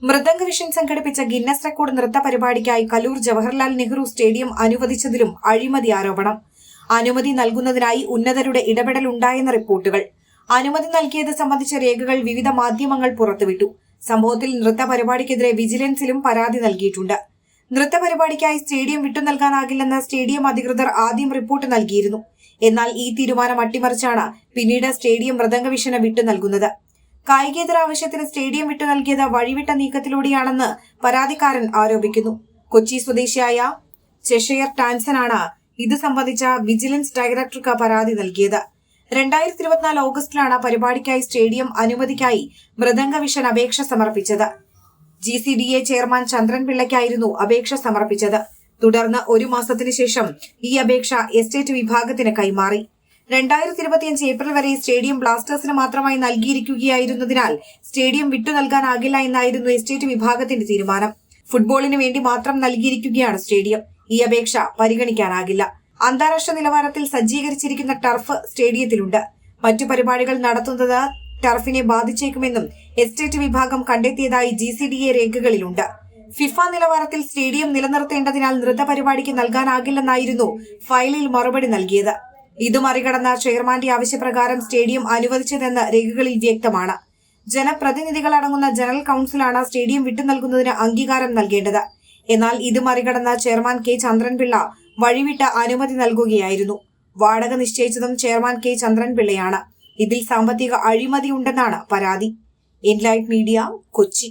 മൃദംഗ vision സംഘടിപ്പിച്ച Guinness record നൃത്ത പരിപാടിക്കായി Kaloor Jawaharlal Nehru stadium അനുവദിച്ചതിലും അഴിമതി ആരോപണം. അനുമതി നൽകുന്നതിനായി ഉന്നതരുടെ ഇടപെടൽ ഉണ്ടായെന്ന റിപ്പോർട്ടുകൾ. അനുമതി നൽകിയത് സംബന്ധിച്ച രേഖകൾ വിവിധ മാധ്യമങ്ങൾ പുറത്തുവിട്ടു. സംഭവത്തിൽ നൃത്ത പരിപാടിക്കെതിരെ വിജിലൻസിലും പരാതി നൽകിയിട്ടുണ്ട്. നൃത്ത പരിപാടിക്കായി സ്റ്റേഡിയം വിട്ടു നൽകാനാകില്ലെന്ന് സ്റ്റേഡിയം അധികൃതർ ആദ്യം റിപ്പോർട്ട് നൽകിയിരുന്നു. എന്നാൽ ഈ തീരുമാനം അട്ടിമറിച്ചാണ് പിന്നീട് സ്റ്റേഡിയം മൃദംഗ വിഷന് വിട്ടു നൽകുന്നത്. കായികേതര ആവശ്യത്തിന് സ്റ്റേഡിയം വിട്ടു നൽകിയത് വഴിവിട്ട നീക്കത്തിലൂടെയാണെന്ന് പരാതിക്കാരൻ ആരോപിക്കുന്നു. കൊച്ചി സ്വദേശിയായ ചെഷയർ ടാൻസനാണ് ഇത് സംബന്ധിച്ച വിജിലൻസ് ഡയറക്ടർക്ക് പരാതി നൽകിയത്. 2024 ഓഗസ്റ്റിലാണ് പരിപാടിക്കായി സ്റ്റേഡിയം അനുമതിക്കായി മൃദംഗ വിഷൻ അപേക്ഷ സമർപ്പിച്ചത്. GCDA ചെയർമാൻ ചന്ദ്രൻ പിള്ളയ്ക്കായിരുന്നു അപേക്ഷ സമർപ്പിച്ചത്. തുടർന്ന് 1 മാസത്തിനു ശേഷം ഈ അപേക്ഷ എസ്റ്റേറ്റ് വിഭാഗത്തിന് കൈമാറി. 2025 ഏപ്രിൽ വരെ സ്റ്റേഡിയം ബ്ലാസ്റ്റേഴ്സിന് മാത്രമായി നൽകിയിരിക്കുകയായിരുന്നതിനാൽ സ്റ്റേഡിയം വിട്ടു നൽകാനാകില്ല എന്നായിരുന്നു എസ്റ്റേറ്റ് വിഭാഗത്തിന്റെ തീരുമാനം. ഫുട്ബോളിന് വേണ്ടി മാത്രം നൽകിയിരിക്കുകയാണ് സ്റ്റേഡിയം. ഈ അപേക്ഷ പരിഗണിക്കാനാകില്ല. അന്താരാഷ്ട്ര നിലവാരത്തിൽ സജ്ജീകരിച്ചിരിക്കുന്ന ടർഫ് സ്റ്റേഡിയത്തിലുണ്ട്. മറ്റു പരിപാടികൾ നടത്തുന്നത് ടർഫിനെ ബാധിച്ചേക്കുമെന്നും എസ്റ്റേറ്റ് വിഭാഗം കണ്ടെത്തിയതായി GCDA രേഖകളിലുണ്ട്. ഫിഫ നിലവാരത്തിൽ സ്റ്റേഡിയം നിലനിർത്തേണ്ടതിനാൽ നൃത്ത പരിപാടിക്ക് നൽകാനാകില്ലെന്നായിരുന്നു ഫയലിൽ മറുപടി നൽകിയത്. ഇത് മറികടന്ന ചെയർമാന്റെ ആവശ്യപ്രകാരം സ്റ്റേഡിയം അനുവദിച്ചതെന്ന് രേഖകളിൽ വ്യക്തമാണ്. ജനപ്രതിനിധികളടങ്ങുന്ന ജനറൽ കൌൺസിലാണ് സ്റ്റേഡിയം വിട്ടു നൽകുന്നതിന് അംഗീകാരം നൽകേണ്ടത്. എന്നാൽ ഇത് മറികടന്ന ചെയർമാൻ K. ചന്ദ്രൻപിള്ള വഴിവിട്ട് അനുമതി നൽകുകയായിരുന്നു. വാടക നിശ്ചയിച്ചതും ചെയർമാൻ K. ചന്ദ്രൻപിള്ളയാണ്. ഇതിൽ സാമ്പത്തിക അഴിമതിയുണ്ടെന്നാണ് പരാതി. Enlight media, Kochi.